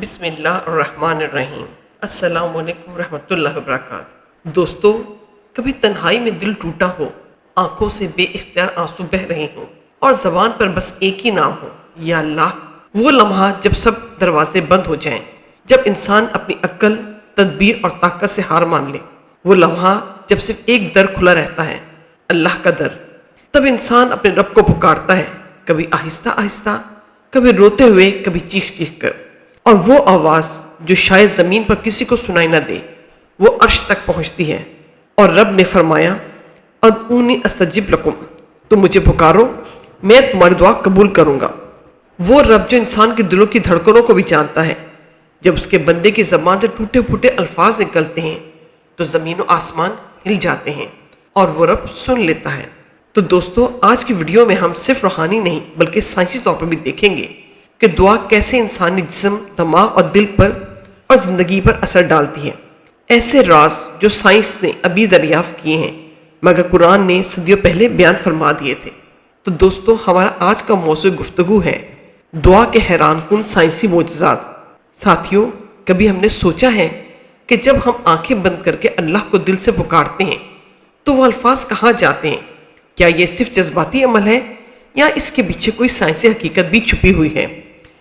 بسم اللہ الرحمن الرحیم۔ السلام علیکم ورحمۃ اللہ وبرکاتہ۔ دوستو، کبھی تنہائی میں دل ٹوٹا ہو، آنکھوں سے بے اختیار آنسو بہہ رہے ہوں اور زبان پر بس ایک ہی نام ہو، یا اللہ۔ وہ لمحہ جب سب دروازے بند ہو جائیں، جب انسان اپنی عقل، تدبیر اور طاقت سے ہار مان لے، وہ لمحہ جب صرف ایک در کھلا رہتا ہے، اللہ کا در۔ تب انسان اپنے رب کو پکارتا ہے، کبھی آہستہ آہستہ، کبھی روتے ہوئے، کبھی چیخ چیخ کر، اور وہ آواز جو شاید زمین پر کسی کو سنائی نہ دے، وہ عرش تک پہنچتی ہے۔ اور رب نے فرمایا، ادعونی استجب لکم، تم مجھے پکارو، میں تمہاری دعا قبول کروں گا۔ وہ رب جو انسان کے دلوں کی دھڑکنوں کو بھی جانتا ہے، جب اس کے بندے کی زبان سے ٹوٹے پھوٹے الفاظ نکلتے ہیں تو زمین و آسمان ہل جاتے ہیں اور وہ رب سن لیتا ہے۔ تو دوستو، آج کی ویڈیو میں ہم صرف روحانی نہیں بلکہ سائنسی طور پر بھی دیکھیں گے کہ دعا کیسے انسانی جسم، دماغ اور دل پر اور زندگی پر اثر ڈالتی ہے۔ ایسے راز جو سائنس نے ابھی دریافت کیے ہیں مگر قرآن نے صدیوں پہلے بیان فرما دیے تھے۔ تو دوستو، ہمارا آج کا موضوع گفتگو ہے دعا کے حیران کن سائنسی معجزات۔ ساتھیوں، کبھی ہم نے سوچا ہے کہ جب ہم آنکھیں بند کر کے اللہ کو دل سے پکارتے ہیں تو وہ الفاظ کہاں جاتے ہیں؟ کیا یہ صرف جذباتی عمل ہے یا اس کے پیچھے کوئی سائنسی حقیقت بھی چھپی ہوئی ہے؟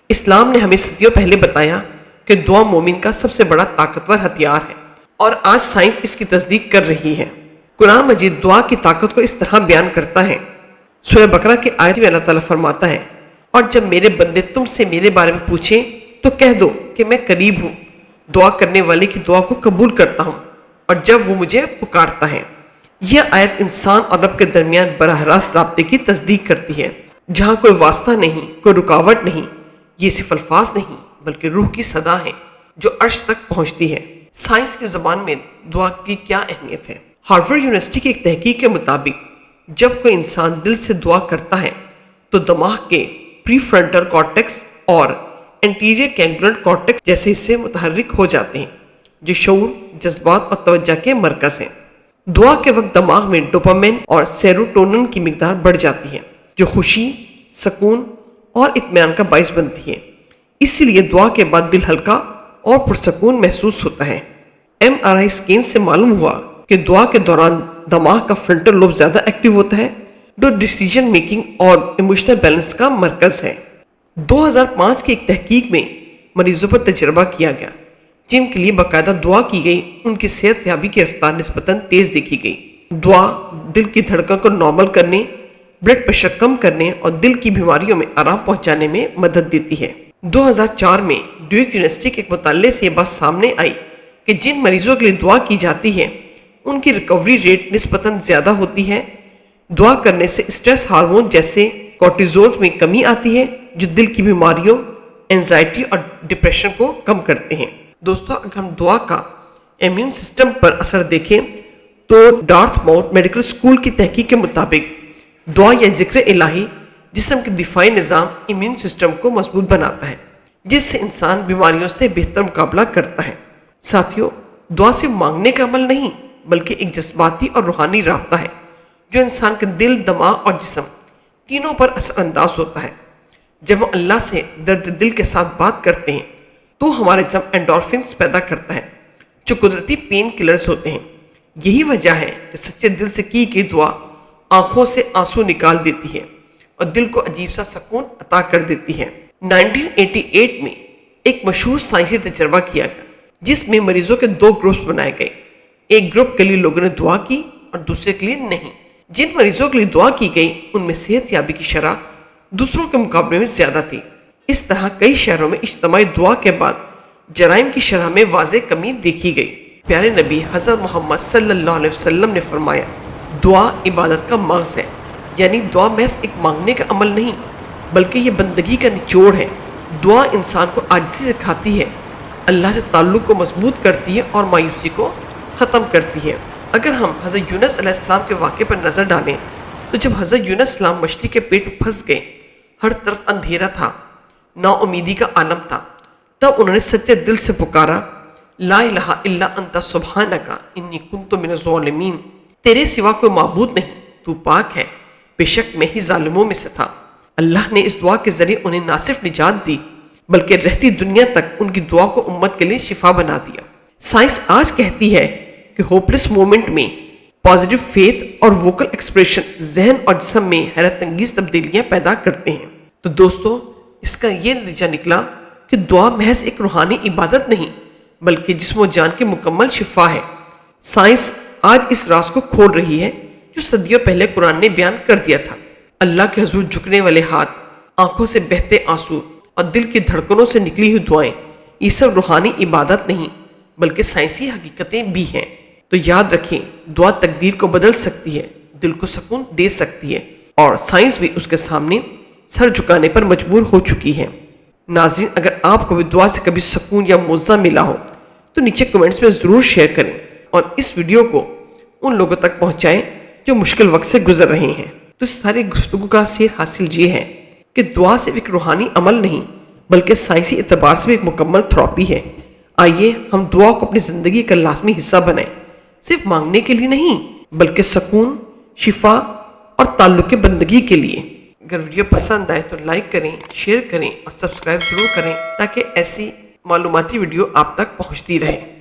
اسلام نے ہمیں صدیوں پہلے بتایا کہ دعا مومن کا سب سے بڑا طاقتور ہتھیار ہے، اور آج سائنس اس کی تصدیق کر رہی ہے۔ قرآن مجید دعا کی طاقت کو اس طرح بیان کرتا ہے۔ سورہ بقرہ کے آیت میں اللہ تعالیٰ فرماتا ہے، اور جب میرے بندے تم سے میرے بارے میں پوچھیں تو کہہ دو کہ میں قریب ہوں، دعا کرنے والے کی دعا کو قبول کرتا ہوں، اور جب وہ مجھے پکارتا ہے۔ یہ آیت انسان اور رب کے درمیان براہ راست رابطے کی تصدیق کرتی ہے، جہاں کوئی واسطہ نہیں، کوئی رکاوٹ نہیں۔ یہ صرف الفاظ نہیں بلکہ روح کی صدا ہے جو عرش تک پہنچتی ہے۔ سائنس کی زبان میں دعا کی کیا اہمیت ہے؟ ہارورڈ یونیورسٹی کی ایک تحقیق کے مطابق جب کوئی انسان دل سے دعا کرتا ہے تو دماغ کے پری فرنٹل کارٹیکس اور انٹیریئر کینگولر کارٹیکس جیسے حصے متحرک ہو جاتے ہیں جو شعور، جذبات اور توجہ کے مرکز ہیں۔ دعا کے وقت دماغ میں ڈوپامین اور سیروٹونن کی مقدار بڑھ جاتی ہے جو خوشی، سکون اور اطمینان کا باعث بنتی ہے۔ اسی لیے دعا کے بعد دل ہلکا اور پرسکون محسوس ہوتا ہے۔ MRI اسکین سے معلوم ہوا کہ دعا کے دوران دماغ کا فرنٹل لوب زیادہ ایکٹیو ہوتا ہے جو ڈیسیجن میکنگ اور ایموشنل بیلنس کا مرکز ہے۔ 2005 کی ایک تحقیق میں مریضوں پر تجربہ کیا گیا جن کے لیے باقاعدہ دعا کی گئی، ان کی صحت یابی کی رفتار نسبتاً تیز دیکھی گئی۔ دعا دل کی دھڑکن کو نارمل کرنے، بلڈ پریشر کم کرنے اور دل کی بیماریوں میں آرام پہنچانے میں مدد دیتی ہے۔ 2004 میں ڈیوک یونیورسٹی کے ایک مطالعے سے یہ بات سامنے آئی کہ جن مریضوں کے لیے دعا کی جاتی ہے ان کی ریکوری ریٹ نسبتاً زیادہ ہوتی ہے۔ دعا کرنے سے اسٹریس ہارمون جیسے کورٹیزول میں کمی آتی ہے جو دل کی بیماریوں، اینزائٹی اور ڈپریشن کو کم کرتے ہیں۔ دوستو، اگر ہم دعا کا امیون سسٹم پر اثر دیکھیں تو ڈارتھ ماؤتھ میڈیکل اسکول کی تحقیق کے مطابق دعا یا ذکر الہی جسم کے دفاعی نظام امیون سسٹم کو مضبوط بناتا ہے، جس سے انسان بیماریوں سے بہتر مقابلہ کرتا ہے۔ ساتھیوں، دعا صرف مانگنے کا عمل نہیں بلکہ ایک جذباتی اور روحانی رابطہ ہے جو انسان کے دل، دماغ اور جسم تینوں پر اثر انداز ہوتا ہے۔ جب ہم اللہ سے درد دل کے ساتھ بات کرتے ہیں تو ہمارا جسم اینڈورفنز پیدا کرتا ہے جو قدرتی پین کلرز ہوتے ہیں۔ یہی وجہ ہے کہ سچے دل سے کی گئی دعا آنکھوں سے آنسو نکال دیتی ہے اور دل کو عجیب سا سکون عطا کر دیتی ہے۔ 1988 میں ایک مشہور سائنسی تجربہ کیا گیا جس میں مریضوں کے دو گروپس بنائے گئے۔ ایک گروپ کے لیے لوگوں نے دعا کی اور دوسرے کے لیے نہیں۔ جن مریضوں کے لیے دعا کی گئی ان میں صحت یابی کی شرح دوسروں کے مقابلے میں زیادہ تھی۔ اس طرح کئی شہروں میں اجتماعی دعا کے بعد جرائم کی شرح میں واضح کمی دیکھی گئی۔ پیارے نبی حضرت محمد صلی اللہ علیہ وسلم نے فرمایا، دعا عبادت کا مغز ہے، یعنی دعا محض ایک مانگنے کا عمل نہیں بلکہ یہ بندگی کا نچوڑ ہے۔ دعا انسان کو عاجزی سکھاتی ہے، اللہ سے تعلق کو مضبوط کرتی ہے اور مایوسی کو ختم کرتی ہے۔ اگر ہم حضرت یونس علیہ السلام کے واقعے پر نظر ڈالیں تو جب حضرت یونس السلام مچھلی کے پیٹ میں پھنس گئے، ہر طرف اندھیرا تھا، نا امیدی کا عالم تھا، تب انہوں نے سچے دل سے پکارا، لا الہ الا انت سبحانک انی کنت من الظالمین، تیرے سوا کوئی معبود نہیں، تو پاک ہے، بے شک میں ہی ظالموں میں سے تھا۔ اللہ نے اس دعا کے ذریعے انہیں نہ صرف نجات دی بلکہ رہتی دنیا تک ان کی دعا کو امت کے لیے شفا بنا دیا۔ سائنس آج کہتی ہے کہ ہوپلیس مومنٹ میں پازیٹیو فیتھ اور ووکل ایکسپریشن ذہن اور جسم میں حیرت انگیز تبدیلیاں پیدا کرتے ہیں۔ تو دوستو، اس کا یہ نتیجہ نکلا کہ دعا محض ایک روحانی عبادت نہیں بلکہ جسم و جان کی مکمل شفا ہے۔ سائنس آج اس راز کو کھول رہی ہے جو صدیوں پہلے قرآن نے بیان کر دیا تھا۔ اللہ کے حضور جھکنے والے ہاتھ، آنکھوں سے بہتے آنسو اور دل کی دھڑکنوں سے نکلی ہوئی دعائیں، یہ سب روحانی عبادت نہیں بلکہ سائنسی حقیقتیں بھی ہیں۔ تو یاد رکھیں، دعا تقدیر کو بدل سکتی ہے، دل کو سکون دے سکتی ہے، اور سائنس بھی اس کے سامنے سر جھکانے پر مجبور ہو چکی ہے۔ ناظرین، اگر آپ کو بھی دعا سے کبھی سکون یا معجزہ ملا ہو تو نیچے کمنٹس میں ضرور شیئر کریں اور اس ویڈیو کو ان لوگوں تک پہنچائیں جو مشکل وقت سے گزر رہے ہیں۔ تو اس ساری گفتگو کا سیر حاصل یہ ہے کہ دعا صرف ایک روحانی عمل نہیں بلکہ سائنسی اعتبار سے بھی ایک مکمل تھراپی ہے۔ آئیے ہم دعا کو اپنی زندگی کا لازمی حصہ بنائیں، صرف مانگنے کے لیے نہیں بلکہ سکون، شفا اور تعلق کے بندگی کے لیے۔ اگر ویڈیو پسند آئے تو لائک کریں، شیئر کریں اور سبسکرائب ضرور کریں تاکہ ایسی معلوماتی ویڈیو آپ تک پہنچتی رہے۔